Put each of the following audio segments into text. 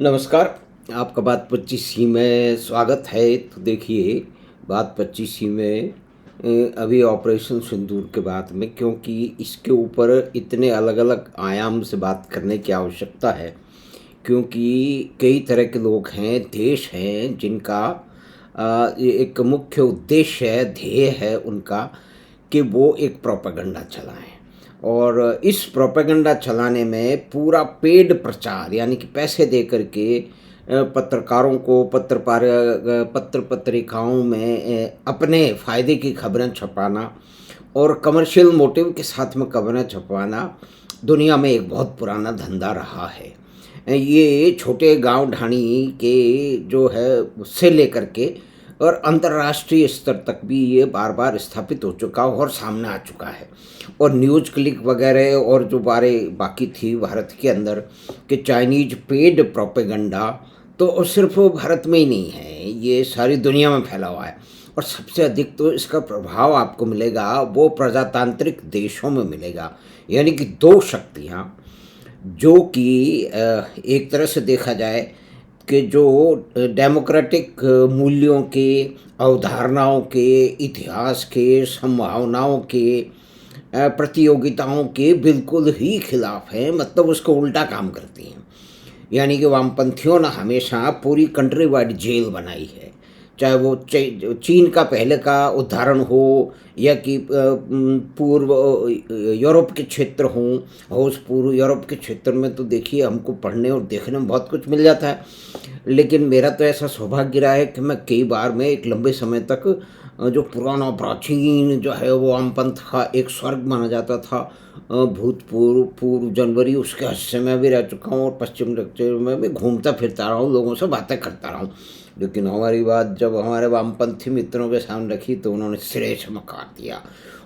नमस्कार। आपका बात 25 में स्वागत है। तो देखिए, बात 25 में अभी ऑपरेशन सिंदूर के बाद में, क्योंकि इसके ऊपर इतने अलग-अलग आयाम से बात करने की आवश्यकता है, क्योंकि कई तरह के लोग हैं, देश हैं जिनका ये एक मुख्य उद्देश्य है, ध्येय है उनका कि वो एक प्रोपेगेंडा चलाएँ। और इस प्रोपेगेंडा चलाने में पूरा पेड प्रचार, यानी कि पैसे दे कर के पत्रकारों को पत्र पत्रिकाओं में अपने फ़ायदे की खबरें छपाना और कमर्शियल मोटिव के साथ में खबरें छपवाना दुनिया में एक बहुत पुराना धंधा रहा है। ये छोटे गाँव ढाणी के जो है उससे लेकर के और अंतर्राष्ट्रीय स्तर तक भी ये बार-बार स्थापित हो चुका और सामने आ चुका है। और न्यूज़ क्लिक वगैरह और जो बारें बाकी थी भारत के अंदर कि चाइनीज़ पेड प्रोपेगेंडा, तो सिर्फ़ भारत में ही नहीं है, ये सारी दुनिया में फैला हुआ है। और सबसे अधिक तो इसका प्रभाव आपको मिलेगा वो प्रजातांत्रिक देशों में मिलेगा। यानी कि 2 शक्तियाँ जो कि एक तरह से देखा जाए कि जो डेमोक्रेटिक मूल्यों के, अवधारणाओं के, इतिहास के, संभावनाओं के, प्रतियोगिताओं के बिल्कुल ही खिलाफ हैं, मतलब उसको उल्टा काम करती हैं। यानी कि वामपंथियों ने हमेशा पूरी कंट्री वाइड जेल बनाई है, चाहे वो चीन का पहले का उदाहरण हो या कि पूर्व यूरोप के क्षेत्र हों। और उस पूर्व यूरोप के क्षेत्र में तो देखिए हमको पढ़ने और देखने में बहुत कुछ मिल जाता है, लेकिन मेरा तो ऐसा सौभाग्य रहा है कि मैं कई बार में एक लंबे समय तक जो पुराना प्राचीन जो है वो वामपंथ का एक स्वर्ग माना जाता था, भूतपूर्व पूर्व जनवरी उसके हिस्से में भी रह चुका हूँ और पश्चिम दक्षिण में भी घूमता फिरता रहा हूँ, लोगों से बातें करता रहा हूँ। लेकिन हमारी बात जब हमारे वामपंथी मित्रों के सामने रखी तो उन्होंने सिरे चमका दिया।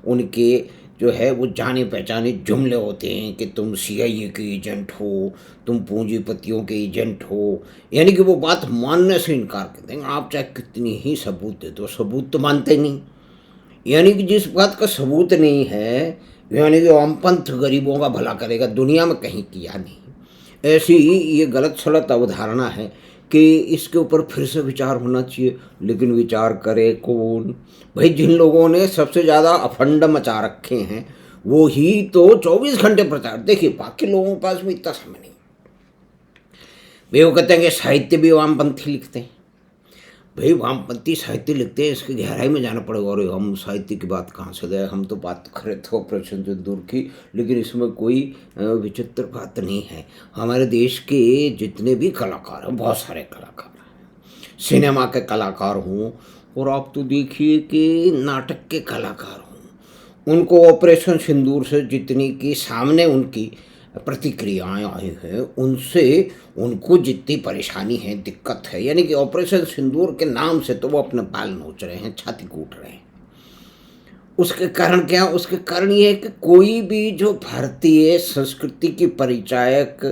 उनके जो है वो जाने पहचाने जुमले होते हैं कि तुम सीआईए के एजेंट हो, तुम पूंजीपतियों के एजेंट हो, यानी कि वो बात मानने से इनकार कर देंगे। आप चाहे कितनी ही सबूत दे दो, सबूत तो मानते नहीं। यानी कि जिस बात का सबूत नहीं है, यानी कि वामपंथ गरीबों का भला करेगा, दुनिया में कहीं किया नहीं। ऐसी ही ये गलत सलत अवधारणा है कि इसके ऊपर फिर से विचार होना चाहिए, लेकिन विचार करे कौन? भाई जिन लोगों ने सबसे ज़्यादा अफंड मचा रखे हैं वो ही तो 24 घंटे प्रचार, देखिए बाकी लोगों के पास भी इतना समय नहीं। वे वो कहते हैं कि साहित्य भी वामपंथी लिखते हैं। भाई वामपंथी साहित्य लिखते हैं, इसकी गहराई में जाना पड़ेगा। और हम साहित्य की बात कहाँ से लाए, हम तो बात कर रहे थे ऑपरेशन सिंदूर की, लेकिन इसमें कोई विचित्र बात नहीं है। हमारे देश के जितने भी कलाकार हैं, बहुत सारे कलाकार हैं, सिनेमा के कलाकार हों और आप तो देखिए कि नाटक के कलाकार हों, उनको ऑपरेशन सिंदूर से जितनी की सामने उनकी प्रतिक्रियाएं आई हैं, उनसे उनको जितनी परेशानी है, दिक्कत है, यानी कि ऑपरेशन सिंदूर के नाम से तो वो अपने बाल नोच रहे हैं, छाती कूट रहे हैं। उसके कारण क्या? उसके कारण ये है कि कोई भी जो भारतीय संस्कृति की परिचायक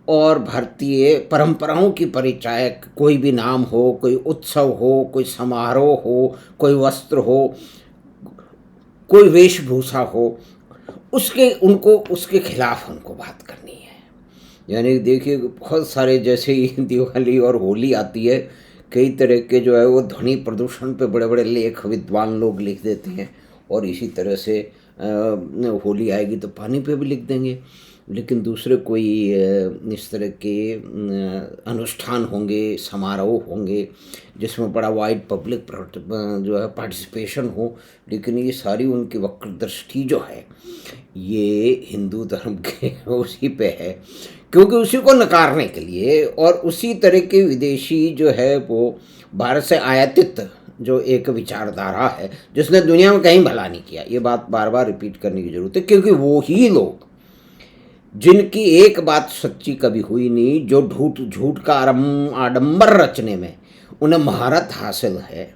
और भारतीय परंपराओं की परिचायक कोई भी नाम हो, कोई उत्सव हो, कोई समारोह हो, कोई वस्त्र हो, कोई वेशभूषा हो, उसके उनको उसके खिलाफ उनको बात करनी है। यानी देखिए बहुत सारे, जैसे ही दिवाली और होली आती है, कई तरह के जो है वो ध्वनि प्रदूषण पे बड़े बड़े लेख विद्वान लोग लिख देते हैं। और इसी तरह से होली आएगी तो पानी पे भी लिख देंगे। लेकिन दूसरे कोई इस तरह के अनुष्ठान होंगे, समारोह होंगे जिसमें बड़ा वाइड पब्लिक जो है पार्टिसिपेशन हो, लेकिन ये सारी उनकी वक्र दृष्टि जो है ये हिंदू धर्म के उसी पे है, क्योंकि उसी को नकारने के लिए और उसी तरह के विदेशी जो है वो भारत से आयातित जो एक विचारधारा है जिसने दुनिया में कहीं भला नहीं किया। ये बात बार बार रिपीट करने की ज़रूरत है, क्योंकि वो ही लोग जिनकी एक बात सच्ची कभी हुई नहीं, जो झूठ का आडंबर रचने में उन्हें महारत हासिल है,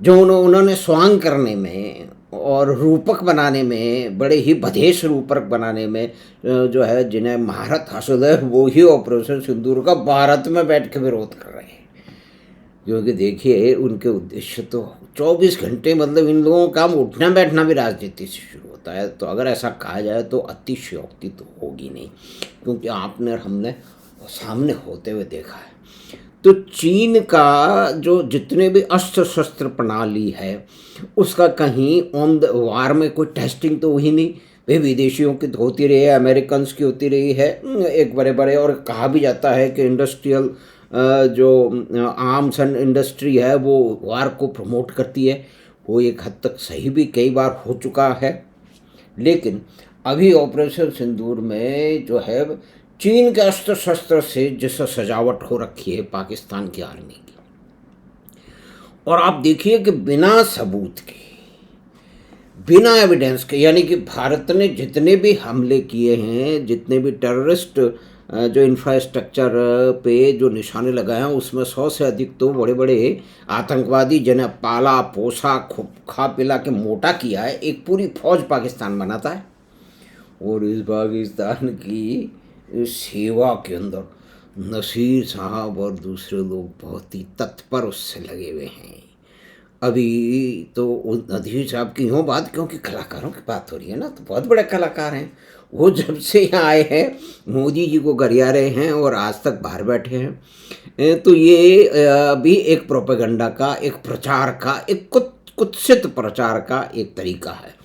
जो उन्होंने स्वांग करने में और रूपक बनाने में, बड़े ही बधेश रूपक बनाने में जो है जिन्हें महारत हासिल है, वो ही ऑपरेशन सिंदूर का भारत में बैठ के विरोध कर रहे हैं। क्योंकि देखिए उनके उद्देश्य तो 24 घंटे, मतलब इन लोगों का काम उठना बैठना भी राजनीति से शुरू होता है। तो अगर ऐसा कहा जाए तो अतिशयोक्ति तो होगी नहीं, क्योंकि आपने और हमने सामने होते हुए देखा है। तो चीन का जो जितने भी अस्त्र शस्त्र प्रणाली है उसका कहीं ऑन द वार में कोई टेस्टिंग तो हुई नहीं। वे विदेशियों की तो होती रही है, अमेरिकन की होती रही है, एक बड़े बड़े, और कहा भी जाता है कि इंडस्ट्रियल जो आर्म्स एंड इंडस्ट्री है वो वार को प्रमोट करती है। वो एक हद तक सही भी कई बार हो चुका है। लेकिन अभी ऑपरेशन सिंदूर में जो है चीन के अस्त्र शस्त्र से जिस सजावट हो रखी है पाकिस्तान की आर्मी की, और आप देखिए कि बिना सबूत के, बिना एविडेंस के, यानी कि भारत ने जितने भी हमले किए हैं, जितने भी टेररिस्ट जो इंफ्रास्ट्रक्चर पे जो निशाने लगाए हैं उसमें 100 से अधिक तो बड़े बड़े आतंकवादी जिन्हें पाला पोसा खा पिला के मोटा किया है, एक पूरी फौज पाकिस्तान बनाता है। और इस पाकिस्तान की सेवा के अंदर नसीर साहब और दूसरे लोग बहुत ही तत्पर उससे लगे हुए हैं। अभी तो नदीर साहब की यूँ बात, क्योंकि कलाकारों की बात हो रही है ना, तो बहुत बड़े कलाकार हैं वो। जब से यहाँ आए हैं मोदी जी को गरिया रहे हैं और आज तक बाहर बैठे हैं। तो ये अभी एक प्रोपेगेंडा का, एक प्रचार का, एक कुत्सित प्रचार का एक तरीका है।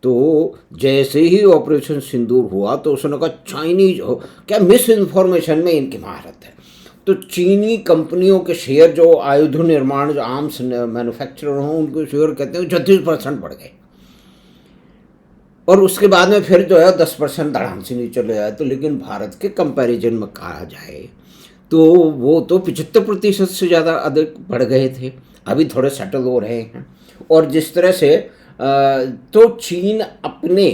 तो जैसे ही ऑपरेशन सिंदूर हुआ तो उसने कहा चाइनीज हो क्या, मिस इन्फॉर्मेशन में इनकी महारत है। तो चीनी कंपनियों के शेयर जो आयुध निर्माण, जो आर्म्स मैन्युफैक्चरर हों, उनके शेयर कहते हैं 36% बढ़ गए, और उसके बाद में फिर जो है 10% धड़ाम से नीचे चले जाए। तो लेकिन भारत के कंपैरिजन में कहा जाए तो वो तो 75% से ज़्यादा अधिक बढ़ गए थे। अभी थोड़े सेटल हो रहे हैं। और जिस तरह से तो चीन अपने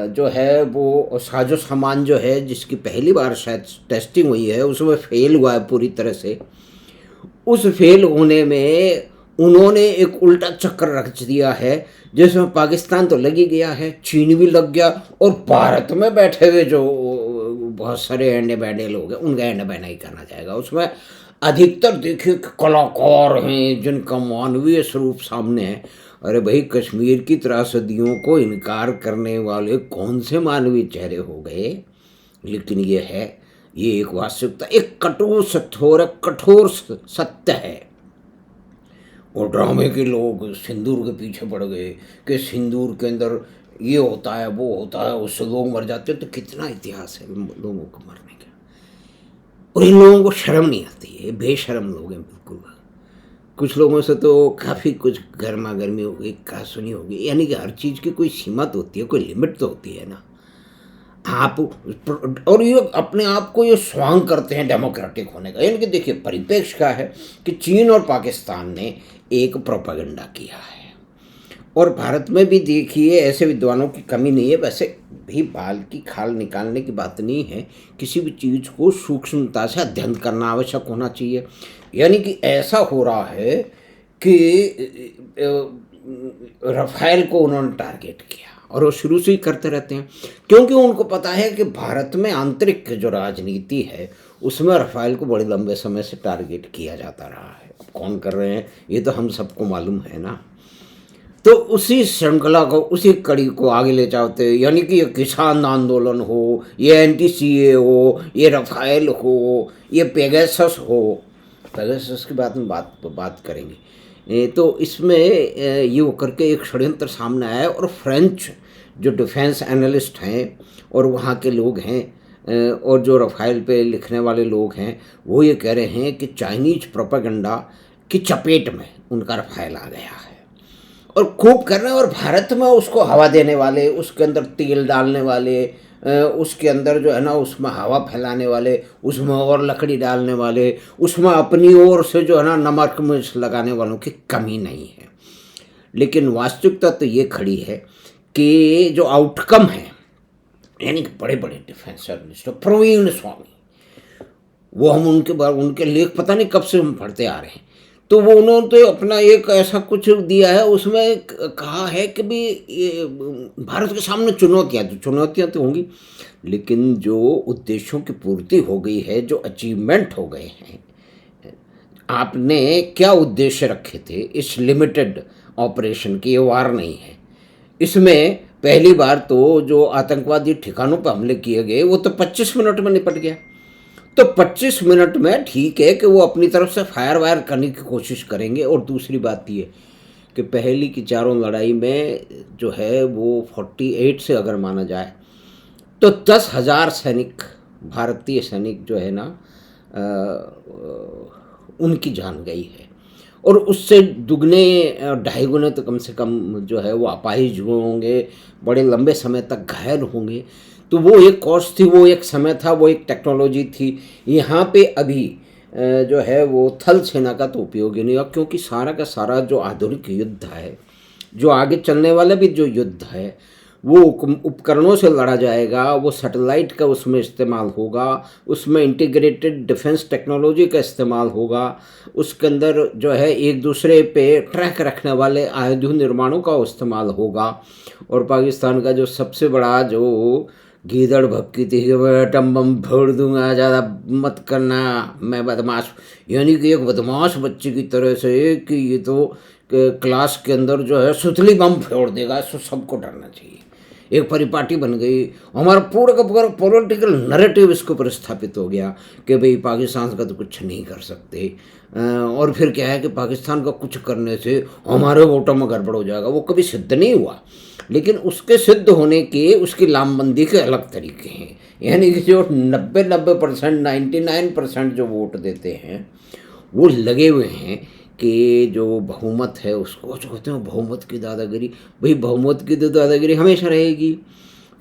जो है वो साजो सामान जो है, जिसकी पहली बार शायद टेस्टिंग हुई है, उसमें फेल हुआ है पूरी तरह से। उस फेल होने में उन्होंने एक उल्टा चक्कर रच दिया है, जिसमें पाकिस्तान तो लग ही गया है, चीन भी लग गया, और भारत में बैठे हुए जो बहुत सारे एंडे बैंडे लोग हैं उनका एंडे बैंडा ही करना चाहेगा। उसमें अधिकतर देखिए कलाकार हैं जिनका मानवीय स्वरूप सामने है। अरे भाई, कश्मीर की त्रासदियों को इनकार करने वाले कौन से मानवीय चेहरे हो गए। लेकिन ये है, ये एक वास्तविकता, एक कठोर सत्य है। और ड्रामे के लोग सिंदूर के पीछे पड़ गए कि सिंदूर के अंदर ये होता है वो होता है, उससे लोग मर जाते हैं। तो कितना इतिहास है लोगों को मरने का, और इन लोगों को शर्म नहीं आती है। बेशर्म लोग हैं बिल्कुल। कुछ लोगों से तो काफ़ी कुछ गर्मा गर्मी हो गई, कहासुनी हो गई। यानी कि हर चीज़ की कोई सीमा तो होती है, कोई लिमिट तो होती है ना। आप और ये अपने आप को ये स्वांग करते हैं डेमोक्रेटिक होने का। यानी कि देखिए परिप्रेक्ष्य क्या है कि चीन और पाकिस्तान ने एक प्रोपेगेंडा किया है, और भारत में भी देखिए ऐसे विद्वानों की कमी नहीं है। वैसे भी बाल की खाल निकालने की बात नहीं है, किसी भी चीज़ को सूक्ष्मता से अध्ययन करना आवश्यक होना चाहिए। यानी कि ऐसा हो रहा है कि रफाल को उन्होंने टारगेट किया, और वो शुरू से ही करते रहते हैं, क्योंकि उनको पता है कि भारत में आंतरिक जो राजनीति है उसमें रफाल को बड़े लंबे समय से टारगेट किया जाता रहा है। अब कौन कर रहे हैं ये तो हम सबको मालूम है ना। तो उसी श्रृंखला को, उसी कड़ी को आगे ले जाते, यानी कि ये किसान आंदोलन हो, ये एनटीसीए हो, ये रफाल हो, ये पेगासस हो, पेगासस की बात करेंगे। तो इसमें ये होकर के एक षड्यंत्र सामने आया है, और फ्रेंच जो डिफेंस एनालिस्ट हैं और वहाँ के लोग हैं और जो रफाल पे लिखने वाले लोग हैं, वो ये कह रहे हैं कि चाइनीज प्रोपेगेंडा की चपेट में उनका रफाल आ गया है, और खूब कर रहे हैं। और भारत में उसको हवा देने वाले, उसके अंदर तेल डालने वाले, उसके अंदर जो है ना उसमें हवा फैलाने वाले, उसमें और लकड़ी डालने वाले, उसमें अपनी ओर से जो है ना नमक मिर्च लगाने वालों की कमी नहीं है। लेकिन वास्तविकता तो ये खड़ी है कि जो आउटकम है, यानी कि बड़े बड़े डिफेंस जर्नलिस्ट प्रवीण स्वामी, वो हम उनके लेख पता नहीं कब से हम पढ़ते आ रहे हैं। तो वो उन्होंने तो अपना एक ऐसा कुछ दिया है, उसमें कहा है कि भी ये भारत के सामने चुनौतियाँ तो होंगी, लेकिन जो उद्देश्यों की पूर्ति हो गई है, जो अचीवमेंट हो गए हैं, आपने क्या उद्देश्य रखे थे इस लिमिटेड ऑपरेशन की, ये वार नहीं है। इसमें पहली बार तो जो आतंकवादी ठिकानों पर हमले किए गए वो तो 25 मिनट में निपट गया। तो 25 मिनट में ठीक है कि वो अपनी तरफ से फायर वायर करने की कोशिश करेंगे। और दूसरी बात ये कि पहली की चारों लड़ाई में जो है वो 48 से अगर माना जाए तो 10,000 सैनिक, भारतीय सैनिक जो है ना उनकी जान गई है। और उससे दुगने 2.5 गुने तो कम से कम जो है वो अपाहिज होंगे, बड़े लंबे समय तक घायल होंगे। तो वो एक कॉस्ट थी, वो एक समय था, वो एक टेक्नोलॉजी थी। यहाँ पे अभी जो है वो थल सेना का तो उपयोग ही नहीं हुआ, क्योंकि सारा का सारा जो आधुनिक युद्ध है, जो आगे चलने वाला भी जो युद्ध है, वो उपकरणों से लड़ा जाएगा। वो सैटेलाइट का उसमें इस्तेमाल होगा, उसमें इंटीग्रेटेड डिफेंस टेक्नोलॉजी का इस्तेमाल होगा, उसके अंदर जो है एक दूसरे पे ट्रैक रखने वाले आयुध निर्माणों का इस्तेमाल होगा। और पाकिस्तान का जो सबसे बड़ा जो गीदड़ भक्की थी कि मैं टम बम फोड़ दूंगा, ज़्यादा मत करना, मैं बदमाश, यानी कि एक बदमाश बच्चे की तरह से कि ये तो क्लास के अंदर जो है सुतली बम फोड़ देगा, इसको सबको डरना चाहिए। एक परिपाटी बन गई, हमारा पूरा का पूरा पॉलिटिकल नैरेटिव इसके ऊपर स्थापित हो गया कि भाई पाकिस्तान का तो कुछ नहीं कर सकते। और फिर क्या है कि पाकिस्तान का कुछ करने से हमारे वोटों में गड़बड़ हो जाएगा। वो कभी सिद्ध नहीं हुआ, लेकिन उसके सिद्ध होने के उसकी लामबंदी के अलग तरीके हैं। यानी कि जो 90% 99% जो वोट देते हैं वो लगे हुए हैं कि जो बहुमत है उसको, जो कहते हैं बहुमत की दादागिरी, भाई बहुमत की तो दादागिरी हमेशा रहेगी।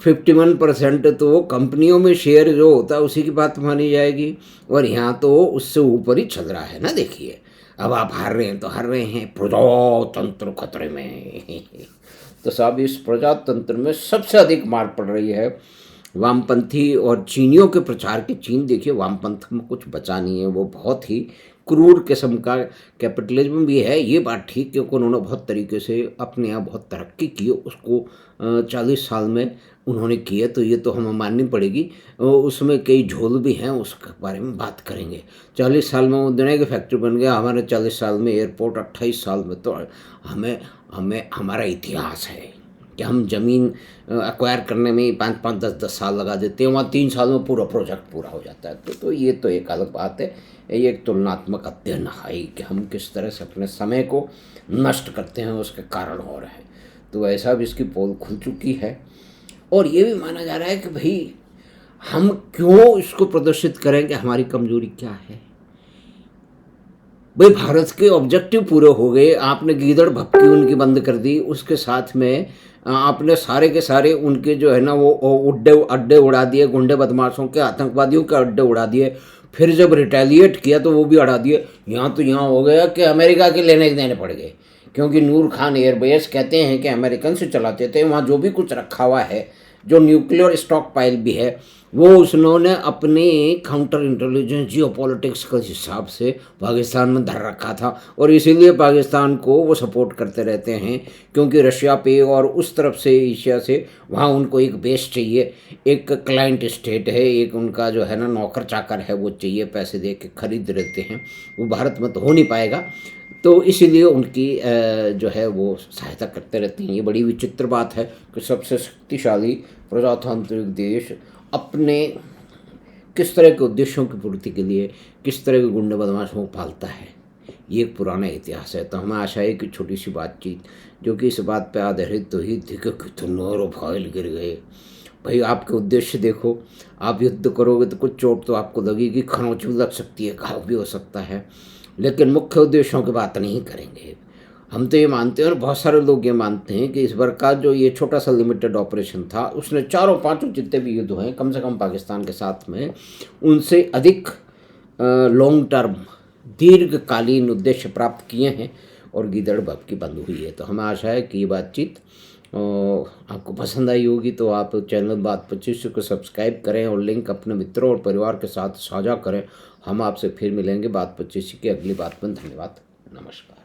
51% तो कंपनियों में शेयर जो होता है उसी की बात मानी जाएगी, और यहाँ तो उससे ऊपर ही चल रहा है ना। देखिए अब आप हार रहे हैं तो हार रहे हैं, प्रजातंत्र खतरे में। तो साहब इस प्रजातंत्र में सबसे अधिक मार पड़ रही है वामपंथी और चीनियों के प्रचार की। चीन देखिए वामपंथ में कुछ बचा नहीं है, वो बहुत ही क्रूर किस्म का कैपिटलिज्म भी है, ये बात ठीक, क्योंकि उन्होंने बहुत तरीके से अपने यहाँ बहुत तरक्की की, उसको 40 साल में उन्होंने किए, तो ये तो हमें माननी पड़ेगी। उसमें कई झोल भी हैं, उसके बारे में बात करेंगे। 40 साल में वो दुनिया की फैक्ट्री बन गया, हमारे 40 साल में एयरपोर्ट, 28 साल में तो हमें हमें हमारा इतिहास है कि हम ज़मीन एक्वायर करने में 5-5 10-10 साल लगा देते हैं, वहाँ 3 साल में पूरा प्रोजेक्ट पूरा हो जाता है। तो ये तो एक अलग बात है, ये एक तुलनात्मक अध्ययन है कि हम किस तरह से अपने समय को नष्ट करते हैं, उसके कारण हो रहे हैं। तो ऐसा भी इसकी पोल खुल चुकी है। और ये भी माना जा रहा है कि भाई हम क्यों इसको प्रदर्शित करें कि हमारी कमजोरी क्या है। भाई भारत के ऑब्जेक्टिव पूरे हो गए, आपने गीदड़ भपकी उनकी बंद कर दी, उसके साथ में आपने सारे के सारे उनके जो है ना वो अड्डे उड़ा दिए, गुंडे बदमाशों के, आतंकवादियों के अड्डे उड़ा दिए। फिर जब रिटेलिएट किया तो वो भी उड़ा दिए। यहाँ तो यहाँ हो गया कि अमेरिका के लेने देने पड़ गए, क्योंकि नूर खान एयरबेस कहते हैं कि अमेरिकन से चलाते थे, वहाँ जो भी कुछ रखा हुआ है, जो न्यूक्लियर स्टॉक पाइल भी है, वो उन्होंने अपने काउंटर इंटेलिजेंस जियोपॉलिटिक्स के हिसाब से पाकिस्तान में धर रखा था। और इसीलिए पाकिस्तान को वो सपोर्ट करते रहते हैं, क्योंकि रशिया पे और उस तरफ से एशिया से वहाँ उनको एक बेस चाहिए, एक क्लाइंट स्टेट है, एक उनका जो है ना नौकर चाकर है, वो चाहिए, पैसे दे के खरीद लेते हैं। वो भारत में तो हो नहीं पाएगा, तो इसीलिए उनकी जो है वो सहायता करते रहते हैं। ये बड़ी विचित्र बात है कि सबसे शक्तिशाली प्रजातांत्रिक देश अपने किस तरह के उद्देश्यों की पूर्ति के लिए किस तरह के गुंडे बदमाशों को पालता है। ये एक पुराना इतिहास है। तो हमें आशा है कि छोटी सी बातचीत जो कि इस बात पे आधारित तो ही थी कि कितने फाइल गिर गए। भाई आपके उद्देश्य देखो, आप युद्ध करोगे तो कुछ चोट तो आपको लगेगी, खरोंच भी लग सकती है, घाव भी हो सकता है, लेकिन मुख्य उद्देश्यों की बात नहीं करेंगे। हम तो ये मानते हैं और बहुत सारे लोग ये मानते हैं कि इस बार का जो ये छोटा सा लिमिटेड ऑपरेशन था, उसने 4-5 जितने भी युद्ध हुए कम से कम पाकिस्तान के साथ में, उनसे अधिक लॉन्ग टर्म दीर्घकालीन उद्देश्य प्राप्त किए हैं और गीदड़ भपकी बंद हुई है। तो हमें आशा है कि ये बातचीत आपको पसंद आई होगी। तो आप चैनल बात 25 को सब्सक्राइब करें और लिंक अपने मित्रों और परिवार के साथ साझा करें। हम आपसे फिर मिलेंगे बात 25 की अगली बात में। धन्यवाद, नमस्कार।